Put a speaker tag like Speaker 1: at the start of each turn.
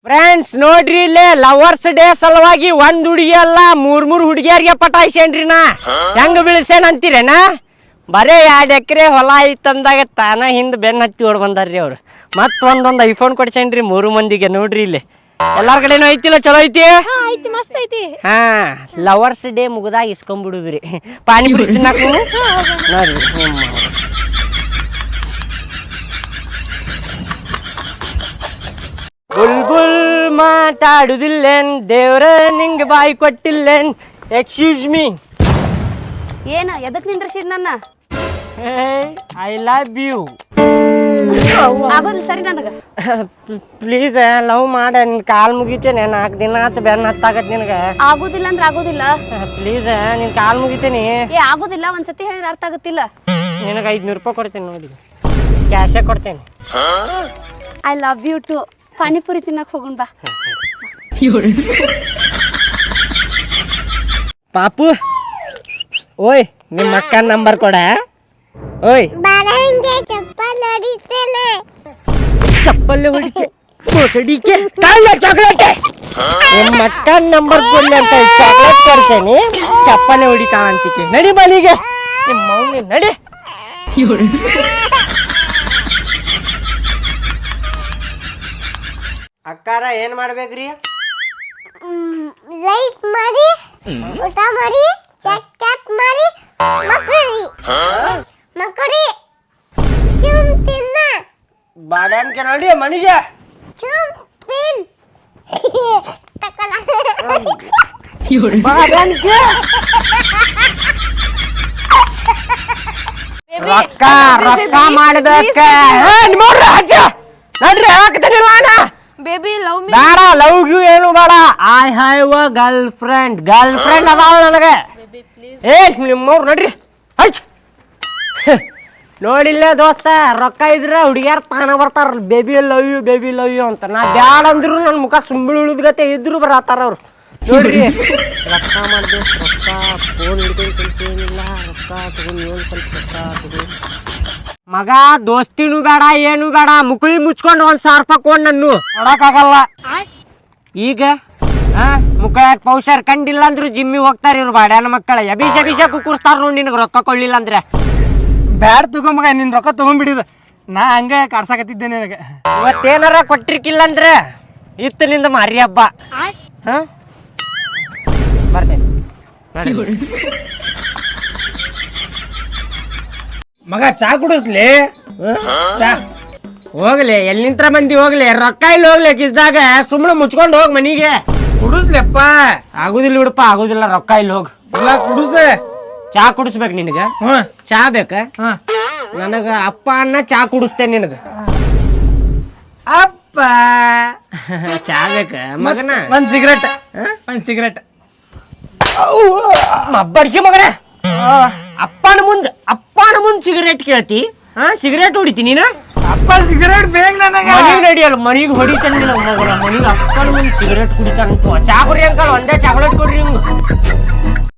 Speaker 1: friends ನೋಡ್ರಿ ಇಲ್ಲೇ lovers day ಸಲುವಾಗಿ ಒಂದ್ ಹುಡುಗಿ ಅಲ್ಲ ಮೂರ್ ಹುಡುಗಿಯರಿಗೆ ಪಟಾಯಿಸೇನ್ರಿ ನಾ ಹೆಂಗ ಬೀಳ್ಸೇನ್ ಅಂತೀರೇನ ಬರೇ 2 ಎಕರೆ ಹೊಲ ಐತಂದಾಗ ತಾನ ಹಿಂದ್ ಬೆನ್ನ ಹತ್ತಿ ಓಡ್ ಬಂದಾರ್ರಿ ಅವ್ರು ಮತ್ ಒಂದೊಂದ್ ಐಫೋನ್ ಕೊಡ್ಸೇನ್ರಿ 3 ಮಂದಿಗೆ ನೋಡ್ರಿ ಇಲ್ಲಿ ಎಲ್ಲಾರ ಕಡೆನೂ ಐತಿಲ್ಲ ಚಲೋ ಐತಿ
Speaker 2: ಐತಿ ಮಸ್ತ್ ಐತಿ
Speaker 1: ಹಾ ಲವರ್ಸ್ ಡೇ ಮುಗ್ದಾಗ ಇಸ್ಕೊಂಡ್ಬಿಡುದ್ರಿ ಪಾನಿಪುರಿ ತಿನ್ನಾಕ ನೋಡ್ರಿ ಬುಲ್ಬುಲ್ ಮಾತಾಡುದಿಲ್ಲೇನ್ ದೇವ್ರ ನಿಂಗೆ ಬಾಯಿ ಕೊಟ್ಟಿಲ್ಲೇನ್ ಎಕ್ಸ್ಕ್ಯೂಸ್ ಮೀ
Speaker 2: ಏನ ಎದಕ್ ನಿಂದ್ರಸಿದ್ ನನ್ನ
Speaker 1: ಐ ಲವ್ ಯು
Speaker 2: ಆಗೋದಿಲ್ಲ ಸರಿ ನನಗ
Speaker 1: ಪ್ಲೀಸ್ ಲವ್ ಮಾಡ ನಿನ್ ಕಾಲ್ ಮುಗಿತೇನೆ 4 ದಿನ ಆತ ಬೆನ್ನ ಹತ್ತಾಗತ್ ನಿನಗ
Speaker 2: ಆಗೋದಿಲ್ಲ ಅಂದ್ರ ಆಗೋದಿಲ್ಲ
Speaker 1: ಪ್ಲೀಸ್ ನಿನ್ ಕಾಲ್ ಮುಗಿತೇನಿ
Speaker 2: ಏ ಆಗೋದಿಲ್ಲ ಒಂದ್ಸತಿ ಹೇಳಿದ್ರೆ ಅರ್ಥ ಆಗುತ್ತಿಲ್ಲ
Speaker 1: ನಿನಗ 500 ರೂಪಾಯಿ ಕೊಡ್ತೇನೆ ನೋಡಿ ಕ್ಯಾಶೇ ಕೊಡ್ತೇನೆ
Speaker 2: I love you too panipuri ತಿನ್ನಕ್ ಹೋಗೋಣ ಬಾ
Speaker 1: ಪಾಪು ಓಯ್ ನಿಮ್ಮ ಅಕ್ಕ ನಂಬರ್ ಕೊಡ ಓಯ್ ಚಪ್ಪಲ್ ಹೊಡಿಕೆ ಮೊಸಡಿಕೆ ಚಾಕ್ಲೇಟ್ ನಿಮ್ಮ ಅಕ್ಕ ನಂಬರ್ ಕೊಡ್ಲಿ ಅಂತ ಚಾಕ್ಲೇಟ್ ಕೊಡ್ತೇನೆ ಚಪ್ಪಲೆ ಹೊಡಿತಾಳ ಅಂತಿಕೆ ನಡಿ ಮನೆಗೆ ನಿಮ್ಮ ಮೌನಿ ನಡಿ ಅಕ್ಕಾರ ಏನ್ ಮಾಡ್ಬೇಕ್ರಿ
Speaker 3: ಲೈಕ್ ಮಾಡಿ ಊಟ ಮಾಡಿ ಚೆಕ್ ಮಾಡಿ ಮಕ್ಕಳಿ ಚುಮ್ ತಿನ್ನ
Speaker 1: ಬಾಡ್ಯಾನ್ಕೆ ನೋಡಿ ಮನೆಗೆ
Speaker 3: ಚುಮ್ ತಿನ್ ತಕಲ
Speaker 1: ಬಾಡ್ಯಾನ್ಕೆ ರೊಕ್ಕ ರೊಕ್ಕ ಮಾಡ್ಬೇಕ ನೋಡ್ರಿ ಹಚ್ಚ ನೋಡ್ರಿ ಹಾಕ್ತೇನಿಲ್ಲ ನಾ
Speaker 2: ಬೇಬಿ ಲವ್ ಮೀ
Speaker 1: ಬೇಡ ಲವ್ ಯು ಏನು ಬೇಡ I have a girl friend ಅದಾವ ನನಗೆ ಏ ನಿಮ್ಮವ್ರು ನೋಡ್ರಿ ಹಚ್ ನೋಡಿಲ್ಲ ದೋಸ್ತ ರೊಕ್ಕ ಇದ್ರೆ ಹುಡುಗಿಯಾರ ತಾನ ಬರ್ತಾರ ಬೇಬಿ ಲವ್ ಯು ಅಂತ ನಾ ಬ್ಯಾಡ ಅಂದ್ರು ನನ್ನ ಮುಖ ಸುಂಬಿಳಿ ಉಳಿದ್ಗತೆ ಇದ್ರು ಬರತ್ತಾರ ಅವ್ರು ನೋಡ್ರಿ ರೊಕ್ಕ ಮಾಡ್ಬೇಕು ರೊಕ್ಕ ಫೋನ್ ಹಿಡ್ಕೊಂತೇನಿಲ್ಲ ರೊಕ್ಕ ತಗೊಂಡು ಸ್ವಲ್ಪ ರೊಕ್ಕ ತಗೊಂಡು ಮಗ ದೋಸ್ತಿನೂ ಬೇಡ ಏನು ಬೇಡ ಮುಕ್ಳಿ ಮುಚ್ಕೊಂಡು 1,000 ರೂಪಾಯಿ ಕೊಂಡು ನನ್ನು ನೋಡಕ್ಕಾಗಲ್ಲ ಈಗ ಮುಕ್ಕಳಕ್ ಪೌಷರ್ ಕಂಡಿಲ್ಲ ಅಂದ್ರು ಜಿಮ್ಮಿ ಹೋಗ್ತಾರ ಇವ್ರು ಬಾಡ್ಯಾನ ಮಕ್ಕಳ ಅಭಿಷೇಕ ಕುಕ್ಕುರ್ಸ್ತಾರ ನೋಡಿ ನಿನಗೆ ರೊಕ್ಕ ಕೊಡ್ಲಿಲ್ಲ ಅಂದ್ರೆ
Speaker 4: ಬ್ಯಾಡ ತಗೋ ಮಗ ನಿನ್ ರೊಕ್ಕ ತಗೊಂಡ್ಬಿಡಿದ ನಾ ಹಂಗ ಕಾಡ್ಸಾಕತ್ತಿದ್ದೆ ನಿನಗೆ
Speaker 1: ಇವತ್ತೇನಾರ ಕೊಟ್ಟಿರ್ಕಿಲ್ಲ ಅಂದ್ರೆ ಇತ್ತು ನಿಂದ ಮಾರಿ ಹಬ್ಬ ಬರ್ತೇನೆ
Speaker 4: ಮಗ ಚಾ ಕುಡಿಸ್ಲಿ ಚಾ
Speaker 1: ಹೋಗ್ಲಿ ಎಲ್ಲಿಂತ್ರ ಮಂದಿ ಹೋಗ್ಲಿ ರೊಕ್ಕ ಇಲ್ಲಿ ಹೋಗ್ಲಿ ಕಿಸ್ದಾಗ ಸುಮ್ಮನೆ ಮುಚ್ಕೊಂಡು ಹೋಗ್ ಮನಿಗೆ
Speaker 4: ಕುಡಿಸ್ಲಿಪ್ಪ
Speaker 1: ಆಗುದಿಲ್ಲ ಬಿಡಪ್ಪ ಆಗುದಿಲ್ಲ ರೊಕ್ಕ ಇಲ್ಲಿ ಹೋಗ್
Speaker 4: ಇಲ್ಲ ಕುಡಿಸ
Speaker 1: ಚಾ ಕುಡಿಸ್ಬೇಕು ನಿನಗ ಚಾ ಬೇಕ ನನಗ ಅಪ್ಪ ಅನ್ನ ಚಾ ಕುಡಿಸ್ತೇನೆ ನಿನಗ
Speaker 4: ಅಪ್ಪ
Speaker 1: ಚಾ ಬೇಕ ಮಗನ
Speaker 4: ಒಂದ್ ಸಿಗರೇಟ್
Speaker 1: ಬಡ್ಸಿ ಮಗನ ಅಪ್ಪನ ಮುಂದ್ ಸಿಗರೇಟ್ ಕೇಳ್ತಿ ಸಿಗರೇಟ್ ಹೊಡಿತಿ ನೀನ
Speaker 4: ಅಪ್ಪ ಸಿಗರೇಟ್ ಬೇಗ ನನಗೆ
Speaker 1: ಮನಿಗ್ ನಡಿಯಲ್ಲ ಮನಿಗ್ ಹೊಡಿತಾನೆ ನಿನಗ ಮಗನ ಮನಿಗ್ ಅಪ್ಪನ ಮುಂದ್ ಸಿಗರೇಟ್ ಕುಡಿತಾನ ಚಾ ಕುಡಿ ಅಂಕಲ್ ಒಂದೇ ಚಾಕ್ಲೇಟ್ ಕೊಡ್ರಿ